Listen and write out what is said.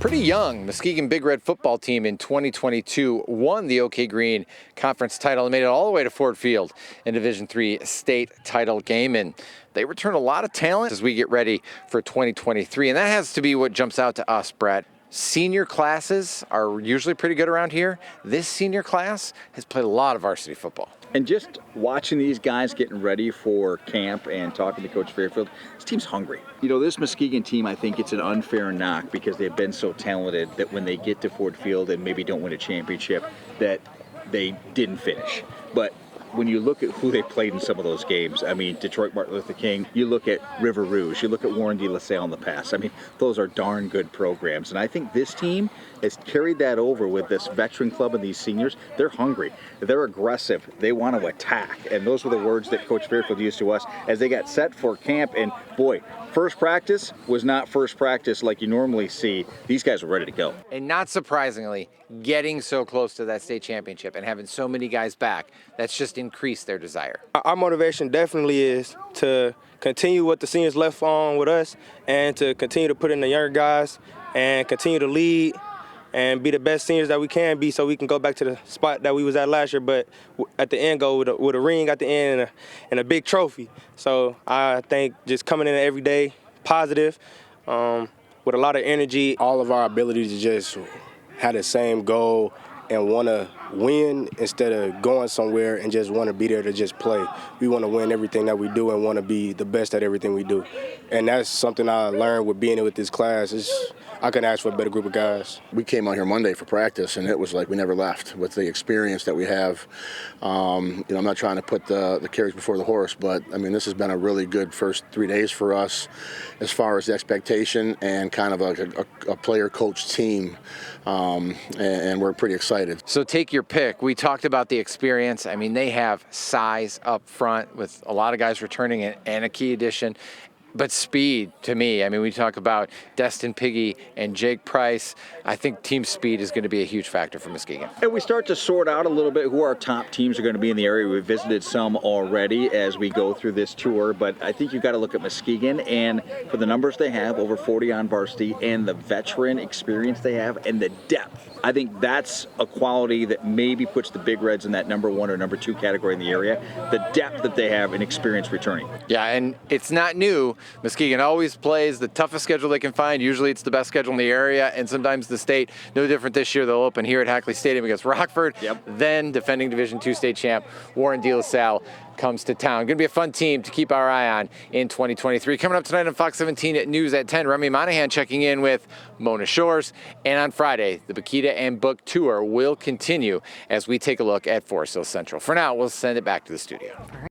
Pretty young Muskegon Big Red football team in 2022 won the OK Green Conference title and made it all the way to Ford Field in Division III state title game. And they return a lot of talent as we get ready for 2023. And that has to be what jumps out to us, Brett. Senior classes are usually pretty good around here. This senior class has played a lot of varsity football. And just watching these guys getting ready for camp and talking to Coach Fairfield, this team's hungry. You know, this Muskegon team, I think it's an unfair knock because they've been so talented that when they get to Ford Field and maybe don't win a championship, that they didn't finish. But when you look at who they played in some of those games, I mean, Detroit Martin Luther King, you look at River Rouge, you look at Warren de La Salle in the past. I mean, those are darn good programs. And I think this team has carried that over with this veteran club and these seniors. They're hungry. They're aggressive. They want to attack. And those were the words that Coach Fairfield used to us as they got set for camp. And boy, first practice was not first practice like you normally see. These guys were ready to go. And not surprisingly, getting so close to that state championship and having so many guys back, that's just increased their desire. Our motivation definitely is to continue what the seniors left on with us and to continue to put in the younger guys and continue to lead and be the best seniors that we can be so we can go back to the spot that we was at last year, but at the end go with a ring at the end and a big trophy. So I think just coming in every day positive with a lot of energy. All of our ability to just have the same goal and want to win instead of going somewhere and just want to be there to just play. We want to win everything that we do and want to be the best at everything we do. And that's something I learned with being with this class. I couldn't ask for a better group of guys. We came out here Monday for practice, and it was like we never left with the experience that we have. I'm not trying to put the carriage before the horse, but, I mean, this has been a really good first 3 days for us as far as the expectation and kind of a player-coach team, and we're pretty excited. So take your pick. We talked about the experience. I mean, they have size up front with a lot of guys returning and a key addition. But speed, to me, I mean, we talk about Destin Piggy and Jake Price. I think team speed is going to be a huge factor for Muskegon. And we start to sort out a little bit who our top teams are going to be in the area. We've visited some already as we go through this tour, but I think you've got to look at Muskegon, and for the numbers they have, over 40 on varsity, and the veteran experience they have, and the depth. I think that's a quality that maybe puts the Big Reds in that number 1 or number 2 category in the area, the depth that they have in experience returning. Yeah, and it's not new. Muskegon always plays the toughest schedule they can find. Usually it's the best schedule in the area, and sometimes the state. No different this year. They'll open here at Hackley Stadium against Rockford. Yep. Then defending Division II state champ Warren de La Salle comes to town. Going to be a fun team to keep our eye on in 2023. Coming up tonight on Fox 17 at News at 10, Remy Monahan checking in with Mona Shores. And on Friday, the Bakita and Book Tour will continue as we take a look at Forest Hill Central. For now, we'll send it back to the studio.